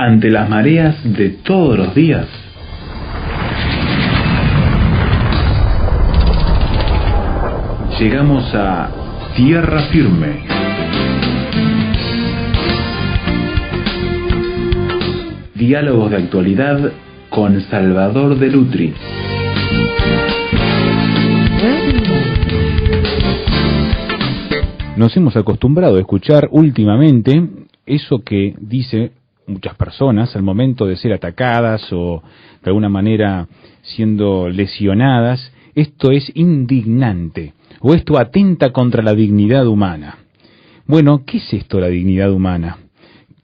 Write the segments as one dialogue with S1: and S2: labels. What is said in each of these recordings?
S1: ante las mareas de todos los días. Llegamos a tierra firme. Diálogos de actualidad con Salvador de Lutri.
S2: Nos hemos acostumbrado a escuchar últimamente eso que dice muchas personas al momento de ser atacadas o de alguna manera siendo lesionadas: esto es indignante, o esto atenta contra la dignidad humana. Bueno, ¿qué es esto, la dignidad humana?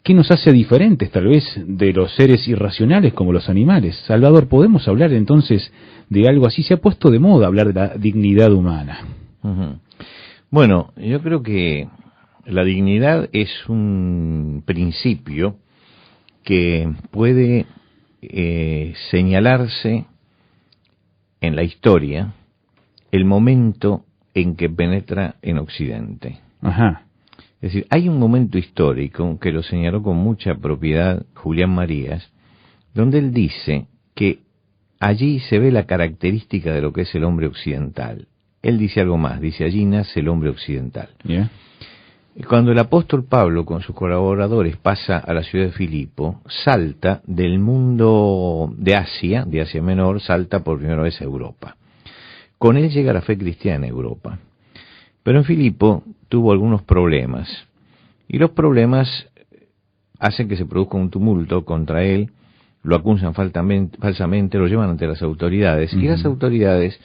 S2: ¿Qué nos hace diferentes tal vez de los seres irracionales como los animales? Salvador, ¿podemos hablar entonces de algo así? Se ha puesto de moda hablar de la dignidad humana.
S3: Uh-huh. Bueno, yo creo que la dignidad es un principio que puede señalarse en la historia el momento en que penetra en Occidente.
S2: Ajá.
S3: Es decir, hay un momento histórico que lo señaló con mucha propiedad Julián Marías, donde él dice que allí se ve la característica de lo que es el hombre occidental. Él dice algo más, dice: allí nace el hombre occidental.
S2: Yeah.
S3: Cuando el apóstol Pablo con sus colaboradores pasa a la ciudad de Filipo, salta del mundo de Asia Menor, salta por primera vez a Europa. Con él llega la fe cristiana a Europa. Pero en Filipo tuvo algunos problemas, y los problemas hacen que se produzca un tumulto contra él, lo acusan falsamente, lo llevan ante las autoridades, y las autoridades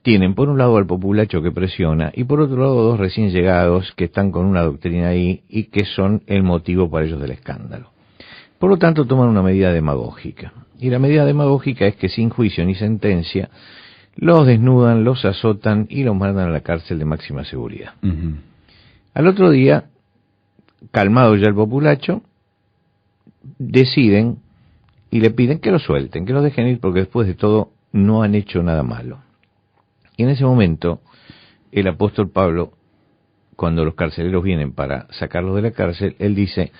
S3: tienen por un lado al populacho que presiona, y por otro lado dos recién llegados que están con una doctrina ahí, y que son el motivo para ellos del escándalo. Por lo tanto toman una medida demagógica, y la medida demagógica es que sin juicio ni sentencia los desnudan, los azotan y los mandan a la cárcel de máxima seguridad.
S2: Uh-huh.
S3: Al otro día, calmado ya el populacho, deciden y le piden que lo suelten, que los dejen ir, porque después de todo no han hecho nada malo. Y en ese momento, el apóstol Pablo, cuando los carceleros vienen para sacarlos de la cárcel, él dice: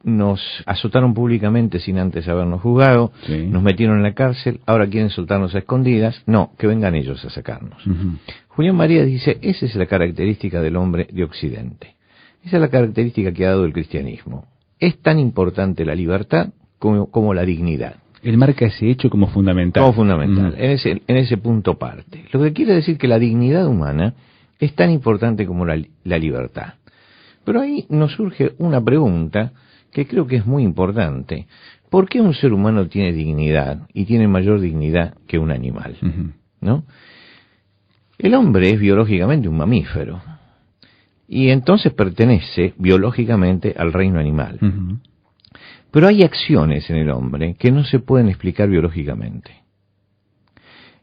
S3: nos azotaron públicamente sin antes habernos juzgado,
S2: sí,
S3: nos metieron en la cárcel, ahora quieren soltarnos a escondidas, no, que vengan ellos a sacarnos.
S2: Uh-huh.
S3: Julián Marías dice: esa es la característica del hombre de Occidente, esa es la característica que ha dado el cristianismo. Es tan importante la libertad como la dignidad.
S2: Él marca ese hecho como fundamental.
S3: Como fundamental,
S2: Uh-huh.
S3: en ese punto parte. Lo que quiere decir que la dignidad humana es tan importante como la libertad. Pero ahí nos surge una pregunta que creo que es muy importante. ¿Por qué un ser humano tiene dignidad y tiene mayor dignidad que un animal?
S2: Uh-huh.
S3: ¿No? El hombre es biológicamente un mamífero y entonces pertenece biológicamente al reino animal.
S2: Uh-huh.
S3: Pero hay acciones en el hombre que no se pueden explicar biológicamente.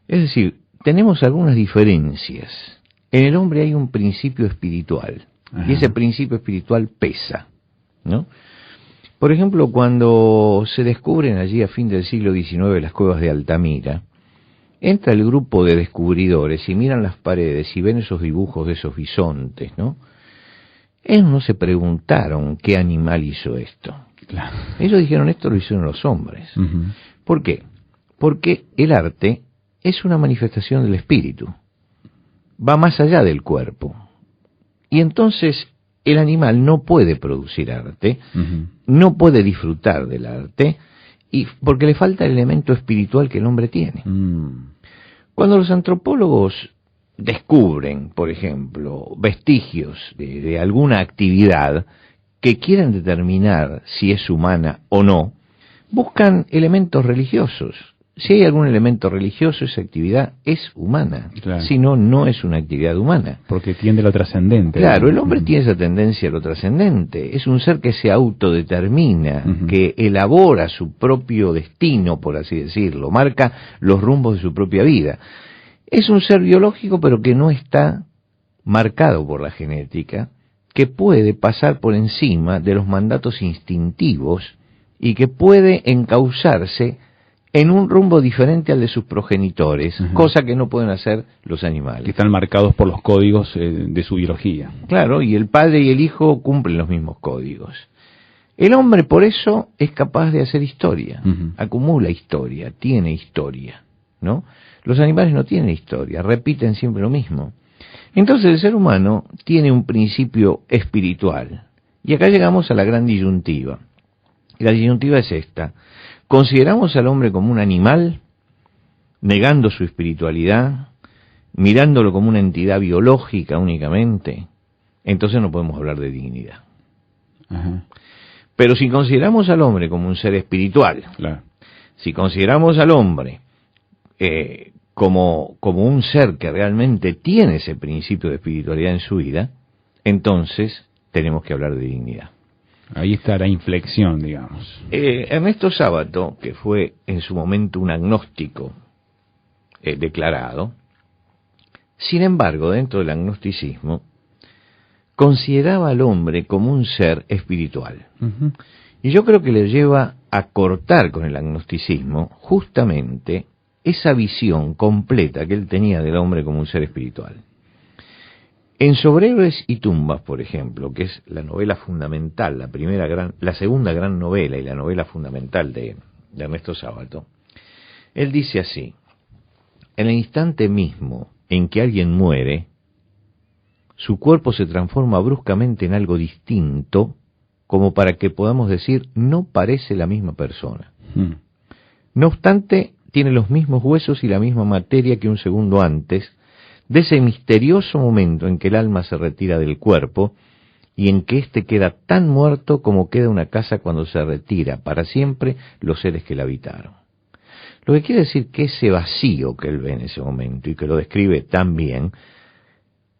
S3: Es decir, tenemos algunas diferencias. En el hombre hay un principio espiritual, y ese principio espiritual pesa, ¿no? Por ejemplo, cuando se descubren allí a fin del siglo XIX las cuevas de Altamira, entra el grupo de descubridores y miran las paredes y ven esos dibujos de esos bisontes, ¿no? Ellos no se preguntaron qué animal hizo esto.
S2: Claro.
S3: Ellos dijeron: esto lo hicieron los hombres.
S2: Uh-huh.
S3: ¿Por qué? Porque el arte es una manifestación del espíritu, va más allá del cuerpo. Y entonces el animal no puede producir arte,
S2: Uh-huh,
S3: no puede disfrutar del arte, y porque le falta el elemento espiritual que el hombre tiene. Cuando los antropólogos descubren, por ejemplo, vestigios de alguna actividad que quieran determinar si es humana o no, buscan elementos religiosos. Si hay algún elemento religioso, esa actividad es humana.
S2: Claro.
S3: Si no, no es una actividad humana.
S2: Porque tiende a lo trascendente.
S3: Claro, el hombre tiene esa tendencia a lo trascendente. Es un ser que se autodetermina,
S2: Uh-huh,
S3: que elabora su propio destino, por así decirlo, marca los rumbos de su propia vida. Es un ser biológico, pero que no está marcado por la genética, que puede pasar por encima de los mandatos instintivos y que puede encauzarse en un rumbo diferente al de sus progenitores,
S2: uh-huh,
S3: cosa que no pueden hacer los animales.
S2: que están marcados por los códigos de su biología.
S3: Claro, y el padre y el hijo cumplen los mismos códigos. El hombre por eso es capaz de hacer historia,
S2: Ujú.
S3: acumula historia, tiene historia, ¿no? Los animales no tienen historia, repiten siempre lo mismo. Entonces el ser humano tiene un principio espiritual. Y acá llegamos a la gran disyuntiva. Y la disyuntiva es esta. ¿Consideramos al hombre como un animal, negando su espiritualidad, mirándolo como una entidad biológica únicamente? Entonces no podemos hablar de dignidad.
S2: Ajá,
S3: Pero si consideramos al hombre como un ser espiritual,
S2: claro.
S3: si consideramos al hombre como un ser que realmente tiene ese principio de espiritualidad en su vida, entonces tenemos que hablar de dignidad.
S2: Ahí está la inflexión, digamos.
S3: Ernesto Sábato, que fue en su momento un agnóstico declarado, sin embargo, dentro del agnosticismo, consideraba al hombre como un ser espiritual.
S2: Ujú.
S3: Y yo creo que le lleva a cortar con el agnosticismo justamente esa visión completa que él tenía del hombre como un ser espiritual. En Sobre héroes y tumbas, por ejemplo, que es la novela fundamental, la segunda gran novela y la novela fundamental de Ernesto Sábato, él dice así: en el instante mismo en que alguien muere, su cuerpo se transforma bruscamente en algo distinto, como para que podamos decir, no parece la misma persona.
S2: Mm.
S3: No obstante, tiene los mismos huesos y la misma materia que un segundo antes, de ese misterioso momento en que el alma se retira del cuerpo y en que éste queda tan muerto como queda una casa cuando se retira para siempre los seres que la habitaron. Lo que quiere decir que ese vacío que él ve en ese momento y que lo describe tan bien,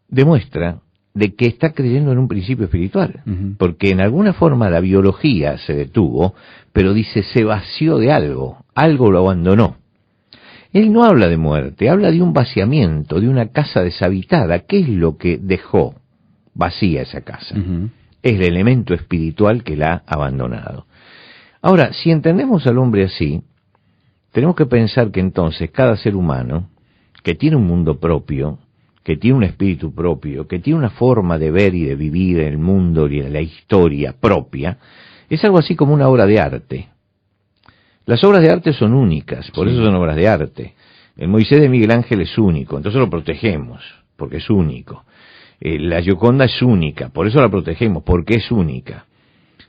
S3: demuestra de que está creyendo en un principio espiritual,
S2: Ujú.
S3: porque en alguna forma la biología se detuvo, pero dice se vació de algo, algo lo abandonó. Él no habla de muerte, habla de un vaciamiento, de una casa deshabitada. ¿Qué es lo que dejó vacía esa casa?
S2: Ujú.
S3: Es el elemento espiritual que la ha abandonado. Ahora, si entendemos al hombre así, tenemos que pensar que entonces cada ser humano, que tiene un mundo propio, que tiene un espíritu propio, que tiene una forma de ver y de vivir el mundo y la historia propia, es algo así como una obra de arte. Las obras de arte son únicas, por
S2: Sí.
S3: eso son obras de arte. El Moisés de Miguel Ángel es único, entonces lo protegemos, porque es único. La Gioconda es única, por eso la protegemos, porque es única.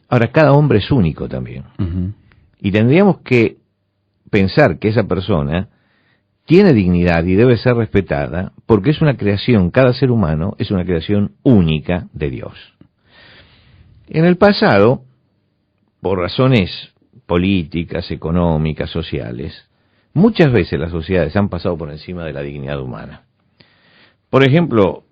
S3: Ahora, cada hombre es único también.
S2: Ujú.
S3: Y tendríamos que pensar que esa persona tiene dignidad y debe ser respetada, porque es una creación, cada ser humano es una creación única de Dios. En el pasado, por razones políticas, económicas, sociales, muchas veces las sociedades han pasado por encima de la dignidad humana. Por ejemplo,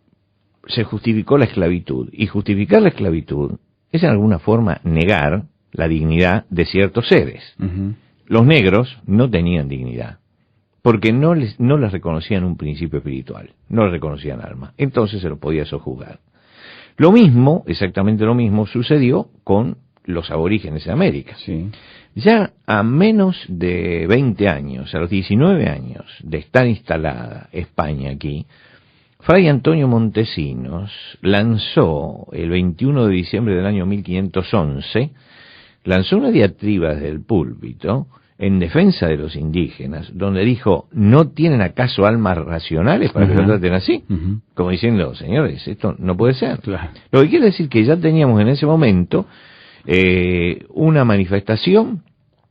S3: se justificó la esclavitud, y justificar la esclavitud es en alguna forma negar la dignidad de ciertos seres.
S2: Ujú.
S3: Los negros no tenían dignidad, porque no les reconocían un principio espiritual, no les reconocían alma, entonces se lo podía sojuzgar. Lo mismo, exactamente lo mismo, sucedió con los aborígenes de América.
S2: Sí.
S3: Ya a menos de 20 años, a los 19 años de estar instalada España aquí, Fray Antonio Montesinos lanzó el 21 de diciembre del año 1511, lanzó una diatriba desde el púlpito en defensa de los indígenas, donde dijo, ¿no tienen acaso almas racionales para que
S2: Ajá.
S3: lo traten así?
S2: Ujú.
S3: Como diciendo, señores, esto no puede ser.
S2: Claro.
S3: Lo que quiere decir que ya teníamos en ese momento una manifestación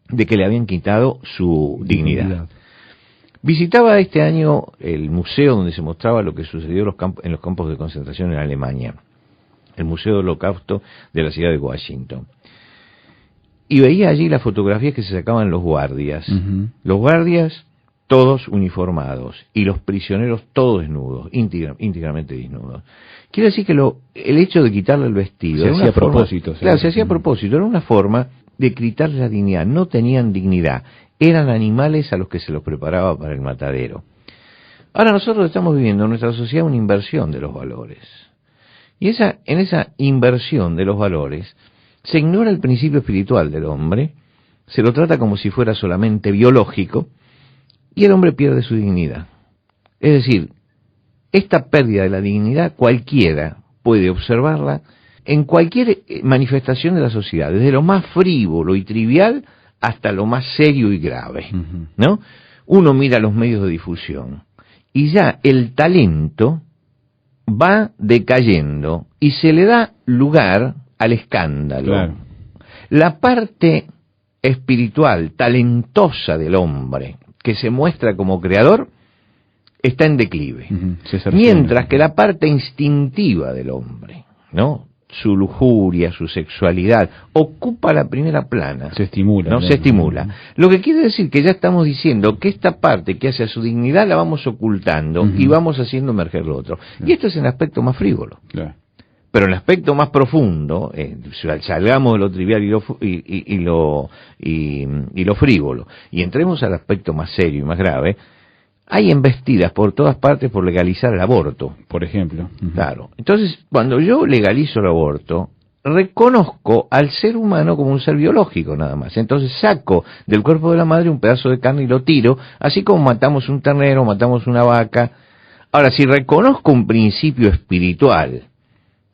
S3: de que le habían quitado su dignidad. Visitaba este año el museo donde se mostraba lo que sucedió en los campos de concentración en Alemania, el Museo del Holocausto de la ciudad de Washington. Y veía allí las fotografías que se sacaban los guardias.
S2: Ujú.
S3: Los guardias todos uniformados y los prisioneros todos desnudos, íntegramente desnudos. Quiere decir que el hecho de quitarle el vestido...
S2: Se
S3: era
S2: hacía
S3: una
S2: a propósito,
S3: forma, claro, se hacía a
S2: Mm.
S3: propósito, era una forma de quitarle la dignidad. No tenían dignidad, eran animales a los que se los preparaba para el matadero. Ahora nosotros estamos viviendo en nuestra sociedad una inversión de los valores. Y en esa inversión de los valores se ignora el principio espiritual del hombre, se lo trata como si fuera solamente biológico, y el hombre pierde su dignidad. Es decir, esta pérdida de la dignidad cualquiera puede observarla en cualquier manifestación de la sociedad, desde lo más frívolo y trivial hasta lo más serio y grave, ¿no? Uno mira los medios de difusión y ya el talento va decayendo y se le da lugar al escándalo.
S2: Claro.
S3: La parte espiritual, talentosa del hombre, que se muestra como creador, está en declive. Mientras que la parte instintiva del hombre, ¿no? Su lujuria, su sexualidad, ocupa la primera plana.
S2: Se estimula.
S3: ¿No? Se estimula. Lo que quiere decir que ya estamos diciendo que esta parte que hace a su dignidad la vamos ocultando y vamos haciendo emerger lo otro. Y esto es el aspecto más frívolo.
S2: Claro.
S3: Pero el aspecto más profundo, salgamos de lo trivial y lo frívolo, y entremos al aspecto más serio y más grave, hay embestidas por todas partes por legalizar el aborto.
S2: Por ejemplo.
S3: Claro. Entonces, cuando yo legalizo el aborto, reconozco al ser humano como un ser biológico nada más. Entonces saco del cuerpo de la madre un pedazo de carne y lo tiro, así como matamos un ternero, matamos una vaca. Ahora, si reconozco un principio espiritual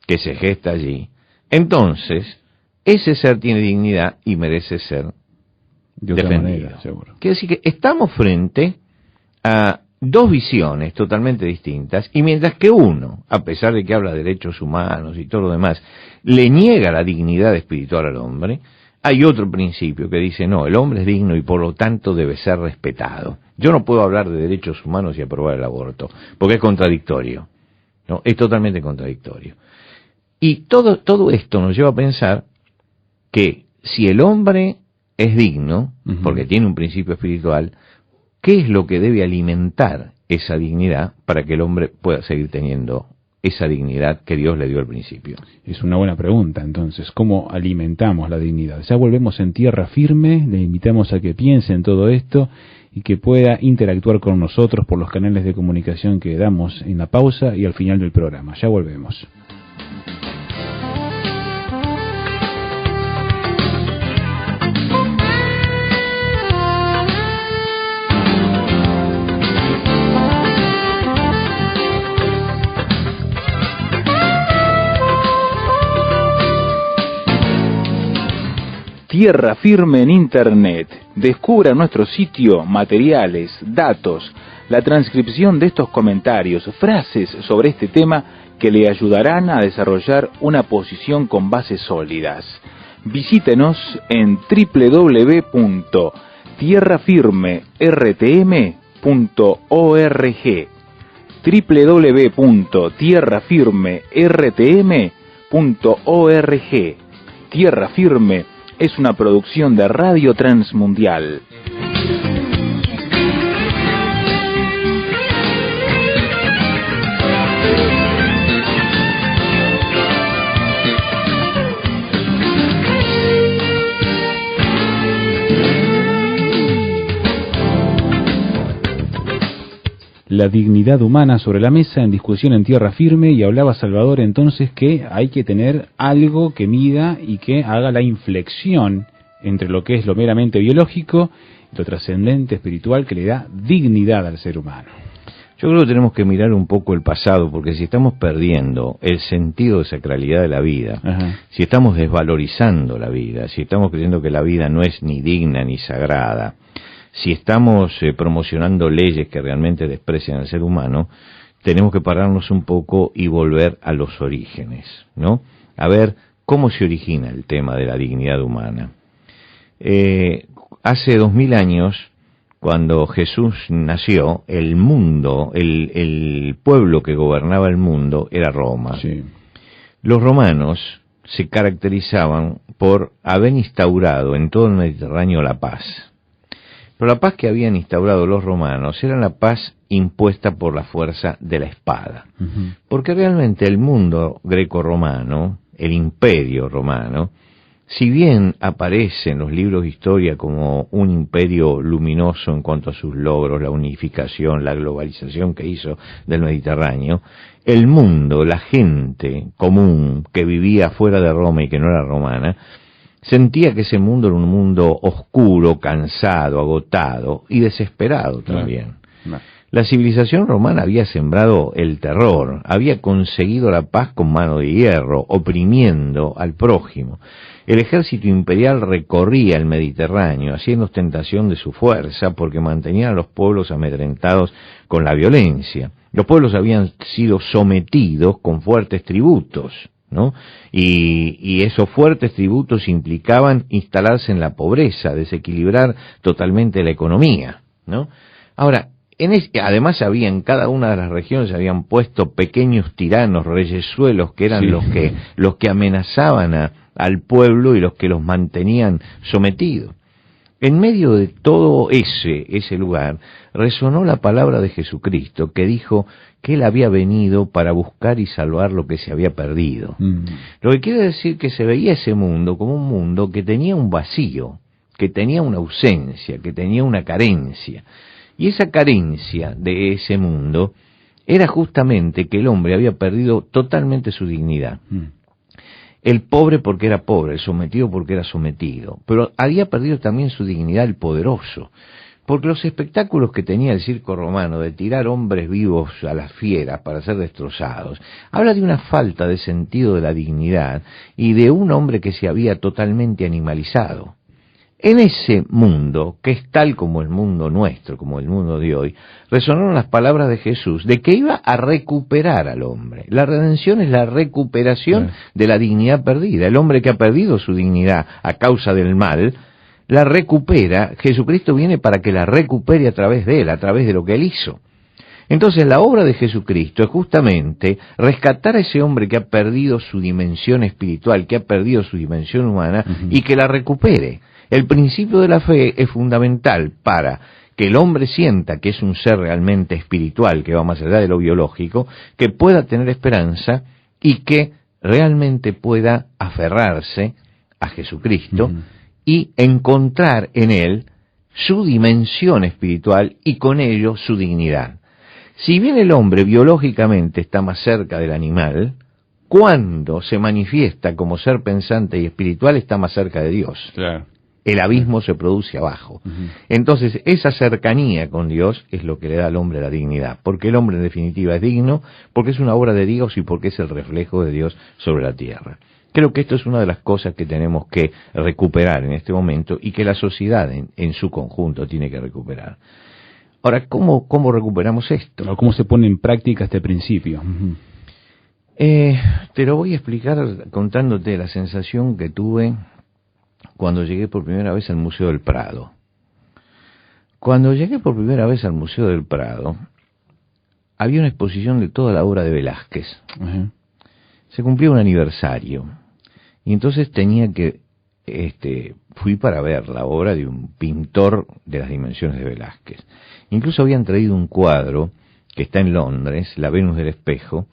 S3: que se gesta allí, entonces ese ser tiene dignidad y merece ser
S2: de otra
S3: defendido.
S2: manera, seguro.
S3: Quiere decir que estamos frente a dos visiones totalmente distintas, y mientras que uno, a pesar de que habla de derechos humanos y todo lo demás, le niega la dignidad espiritual al hombre, hay otro principio que dice, no, el hombre es digno y por lo tanto debe ser respetado. Yo no puedo hablar de derechos humanos y aprobar el aborto, porque es contradictorio, ¿no? Es totalmente contradictorio. Y todo esto nos lleva a pensar que si el hombre es digno, porque tiene un principio espiritual, ¿qué es lo que debe alimentar esa dignidad para que el hombre pueda seguir teniendo esa dignidad que Dios le dio al principio?
S2: Es una buena pregunta, entonces, ¿cómo alimentamos la dignidad? Ya volvemos en tierra firme, le invitamos a que piense en todo esto y que pueda interactuar con nosotros por los canales de comunicación que damos en la pausa y al final del programa. Ya volvemos.
S4: Tierra Firme en Internet. Descubra nuestro sitio, materiales, datos, la transcripción de estos comentarios, frases sobre este tema que le ayudarán a desarrollar una posición con bases sólidas. Visítenos en www.tierrafirmertm.org www.tierrafirmertm.org. Tierra Firme es una producción de Radio Transmundial.
S2: La dignidad humana sobre la mesa en discusión en Tierra Firme, y hablaba Salvador entonces que hay que tener algo que mida y que haga la inflexión entre lo que es lo meramente biológico y lo trascendente espiritual que le da dignidad al ser humano.
S3: Yo creo que tenemos que mirar un poco el pasado, porque si estamos perdiendo el sentido de sacralidad de la vida, si estamos desvalorizando la vida, si estamos creyendo que la vida no es ni digna ni sagrada, si estamos promocionando leyes que realmente desprecian al ser humano, tenemos que pararnos un poco y volver a los orígenes, ¿no? A ver cómo se origina el tema de la dignidad humana. Hace 2000 años, cuando Jesús nació, el mundo, el pueblo que gobernaba el mundo era Roma.
S2: Sí.
S3: Los romanos se caracterizaban por haber instaurado en todo el Mediterráneo la paz. Pero la paz que habían instaurado los romanos era la paz impuesta por la fuerza de la espada. Porque realmente el mundo greco-romano, el imperio romano, si bien aparece en los libros de historia como un imperio luminoso en cuanto a sus logros, la unificación, la globalización que hizo del Mediterráneo, el mundo, la gente común que vivía fuera de Roma y que no era romana, sentía que ese mundo era un mundo oscuro, cansado, agotado y desesperado también. La civilización romana había sembrado el terror, había conseguido la paz con mano de hierro, oprimiendo al prójimo. El ejército imperial recorría el Mediterráneo, haciendo ostentación de su fuerza, porque mantenían a los pueblos amedrentados con la violencia. Los pueblos habían sido sometidos con fuertes tributos, ¿no? Y esos fuertes tributos implicaban instalarse en la pobreza, desequilibrar totalmente la economía, ¿no? Ahora, además había en cada una de las regiones habían puesto pequeños tiranos, reyesuelos, que eran los que amenazaban al pueblo y los que los mantenían sometidos. En medio de todo ese lugar resonó la palabra de Jesucristo, que dijo que Él había venido para buscar y salvar lo que se había perdido. Lo que quiere decir que se veía ese mundo como un mundo que tenía un vacío, que tenía una ausencia, que tenía una carencia. Y esa carencia de ese mundo era justamente que el hombre había perdido totalmente su dignidad. El pobre porque era pobre, el sometido porque era sometido, pero había perdido también su dignidad el poderoso, porque los espectáculos que tenía el circo romano de tirar hombres vivos a las fieras para ser destrozados, habla de una falta de sentido de la dignidad y de un hombre que se había totalmente animalizado. En ese mundo, que es tal como el mundo nuestro, como el mundo de hoy, resonaron las palabras de Jesús de que iba a recuperar al hombre. La redención es la recuperación de la dignidad perdida. El hombre que ha perdido su dignidad a causa del mal, la recupera. Jesucristo viene para que la recupere a través de él, a través de lo que él hizo. Entonces la obra de Jesucristo es justamente rescatar a ese hombre que ha perdido su dimensión espiritual, que ha perdido su dimensión humana, y que la recupere. El principio de la fe es fundamental para que el hombre sienta que es un ser realmente espiritual, que va más allá de lo biológico, que pueda tener esperanza y que realmente pueda aferrarse a Jesucristo y encontrar en él su dimensión espiritual y con ello su dignidad. Si bien el hombre biológicamente está más cerca del animal, cuando se manifiesta como ser pensante y espiritual está más cerca de Dios.
S2: Claro.
S3: El abismo se produce abajo. Entonces, esa cercanía con Dios es lo que le da al hombre la dignidad, porque el hombre en definitiva es digno, porque es una obra de Dios y porque es el reflejo de Dios sobre la tierra. Creo que esto es una de las cosas que tenemos que recuperar en este momento y que la sociedad en su conjunto tiene que recuperar. Ahora, ¿cómo recuperamos esto?
S2: ¿O cómo se pone en práctica este principio?
S3: Te lo voy a explicar contándote la sensación que tuve cuando llegué por primera vez al Museo del Prado. Cuando llegué por primera vez al Museo del Prado, había una exposición de toda la obra de Velázquez. Se cumplía un aniversario, y entonces fui para ver la obra de un pintor de las dimensiones de Velázquez. Incluso habían traído un cuadro que está en Londres, La Venus del Espejo,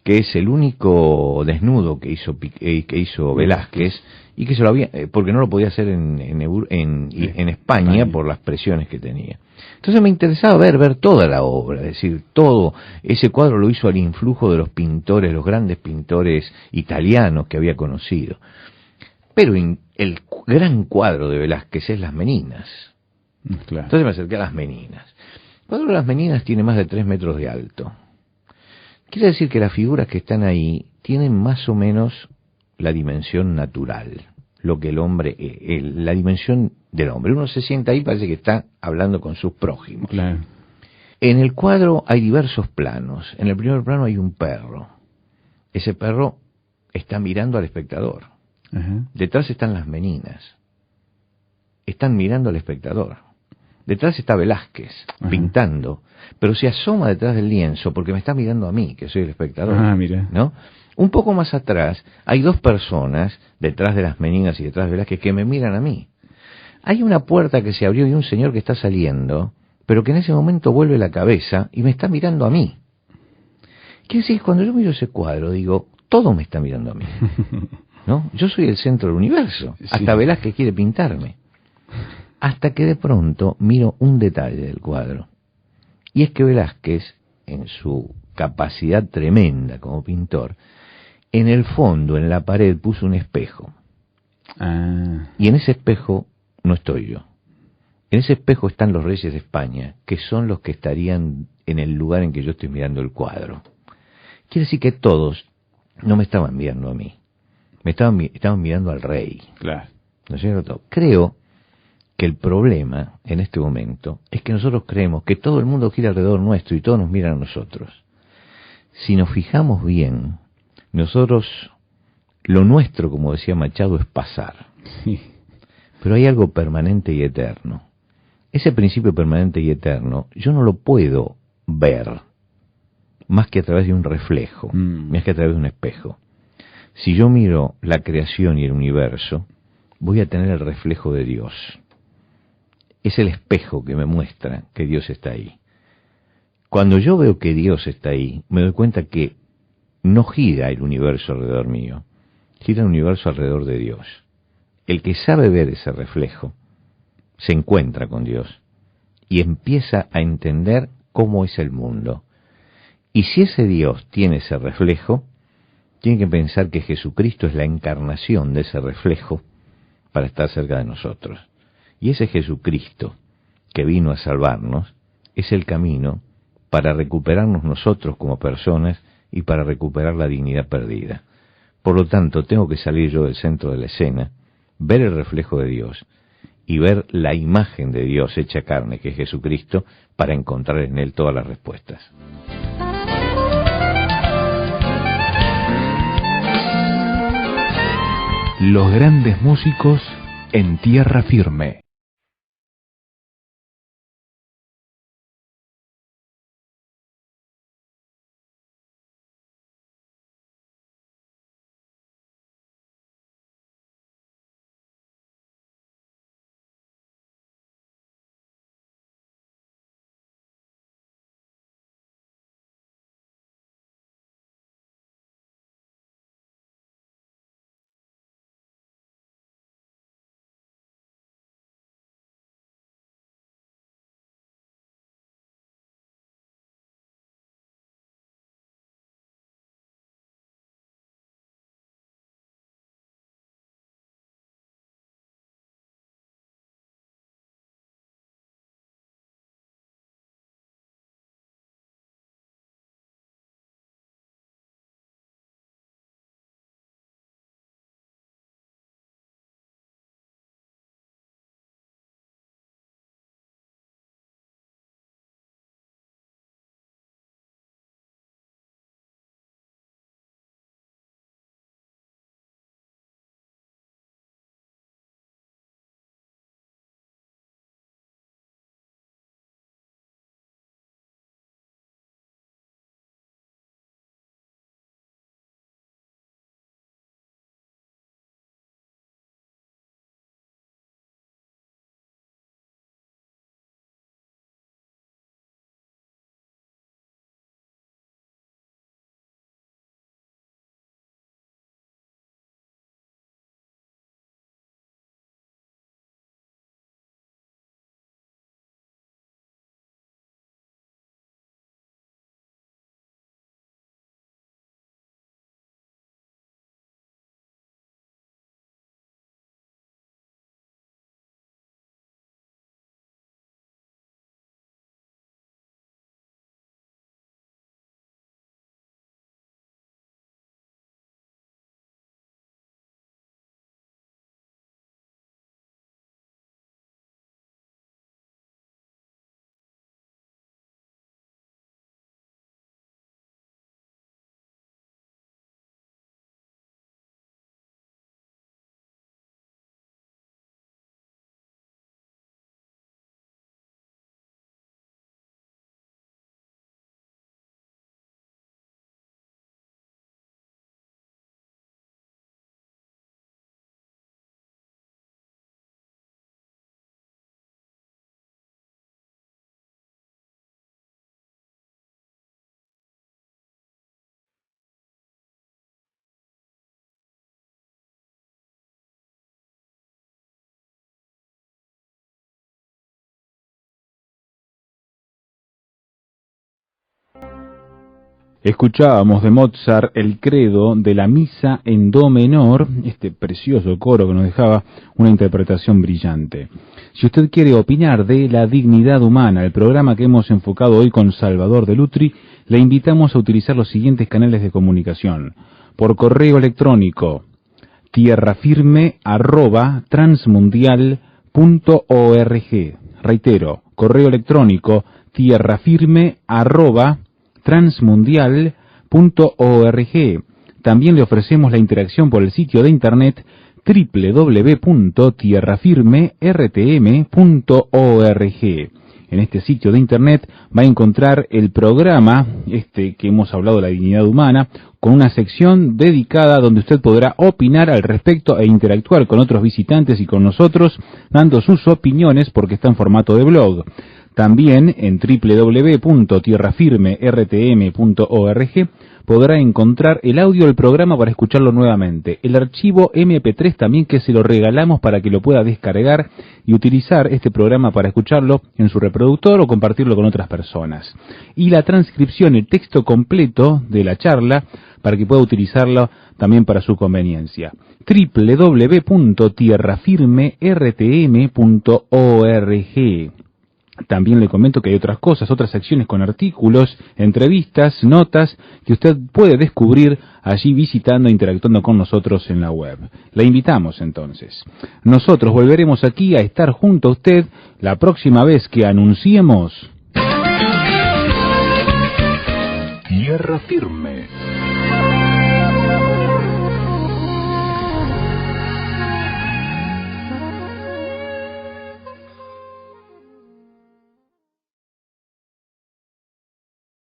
S3: que es el único desnudo que hizo Velázquez, y que se lo había, porque no lo podía hacer en España por las presiones que tenía. Entonces me interesaba ver toda la obra, es decir, todo ese cuadro lo hizo al influjo de los pintores, los grandes pintores italianos que había conocido. Pero el gran cuadro de Velázquez es Las Meninas.
S2: Claro.
S3: Entonces me acerqué a Las Meninas. El cuadro de Las Meninas tiene más de 3 metros de alto. Quiere decir que las figuras que están ahí tienen más o menos la dimensión natural, lo que el hombre, la dimensión del hombre. Uno se sienta ahí, parece que está hablando con sus prójimos.
S2: Claro.
S3: En el cuadro hay diversos planos. En el primer plano hay un perro. Ese perro está mirando al espectador. Detrás están las meninas. Están mirando al espectador. Detrás está Velázquez, pintando, pero se asoma detrás del lienzo porque me está mirando a mí, que soy el espectador.
S2: Mira.
S3: ¿No? Un poco más atrás hay 2 personas, detrás de las meninas y detrás de Velázquez, que me miran a mí. Hay una puerta que se abrió y un señor que está saliendo, pero que en ese momento vuelve la cabeza y me está mirando a mí. Quiere decir, cuando yo miro ese cuadro, digo, todo me está mirando a mí. ¿No? Yo soy el centro del universo.
S2: Sí.
S3: Hasta Velázquez quiere pintarme. Hasta que de pronto miro un detalle del cuadro. Y es que Velázquez, en su capacidad tremenda como pintor, en el fondo, en la pared, puso un espejo. Y en ese espejo no estoy yo. En ese espejo están los reyes de España, que son los que estarían en el lugar en que yo estoy mirando el cuadro. Quiere decir que todos no me estaban mirando a mí, estaban mirando al rey.
S2: Claro.
S3: ¿No es cierto? Creo que el problema en este momento es que nosotros creemos que todo el mundo gira alrededor nuestro y todos nos miran a nosotros. Si nos fijamos bien, nosotros, lo nuestro, como decía Machado, es pasar.
S2: Sí.
S3: Pero hay algo permanente y eterno. Ese principio permanente y eterno, yo no lo puedo ver más que a través de un reflejo, más que a través de un espejo. Si yo miro la creación y el universo, voy a tener el reflejo de Dios. Es el espejo que me muestra que Dios está ahí. Cuando yo veo que Dios está ahí, me doy cuenta que no gira el universo alrededor mío, gira el universo alrededor de Dios. El que sabe ver ese reflejo se encuentra con Dios y empieza a entender cómo es el mundo. Y si ese Dios tiene ese reflejo, tiene que pensar que Jesucristo es la encarnación de ese reflejo para estar cerca de nosotros. Y ese Jesucristo que vino a salvarnos es el camino para recuperarnos nosotros como personas y para recuperar la dignidad perdida. Por lo tanto, tengo que salir yo del centro de la escena, ver el reflejo de Dios y ver la imagen de Dios hecha carne, que es Jesucristo, para encontrar en Él todas las respuestas.
S1: Los grandes músicos en tierra firme.
S2: Escuchábamos de Mozart el credo de la misa en do menor, este precioso coro que nos dejaba una interpretación brillante. Si usted quiere opinar de la dignidad humana, el programa que hemos enfocado hoy con Salvador de Lutri, le invitamos a utilizar los siguientes canales de comunicación. Por correo electrónico, tierrafirme@transmundial.org. Reitero, correo electrónico, tierrafirme@transmundial.org. También le ofrecemos la interacción por el sitio de internet www.tierrafirmertm.org. En este sitio de internet va a encontrar el programa que hemos hablado de la dignidad humana, con una sección dedicada donde usted podrá opinar al respecto e interactuar con otros visitantes y con nosotros, dando sus opiniones porque está en formato de blog. También en www.tierrafirmertm.org podrá encontrar el audio del programa para escucharlo nuevamente. El archivo MP3 también, que se lo regalamos para que lo pueda descargar y utilizar este programa para escucharlo en su reproductor o compartirlo con otras personas. Y la transcripción, el texto completo de la charla, para que pueda utilizarlo también para su conveniencia. www.tierrafirmertm.org. También le comento que hay otras cosas, otras secciones con artículos, entrevistas, notas, que usted puede descubrir allí visitando e interactuando con nosotros en la web. La invitamos entonces. Nosotros volveremos aquí a estar junto a usted la próxima vez que anunciemos
S1: Tierra Firme.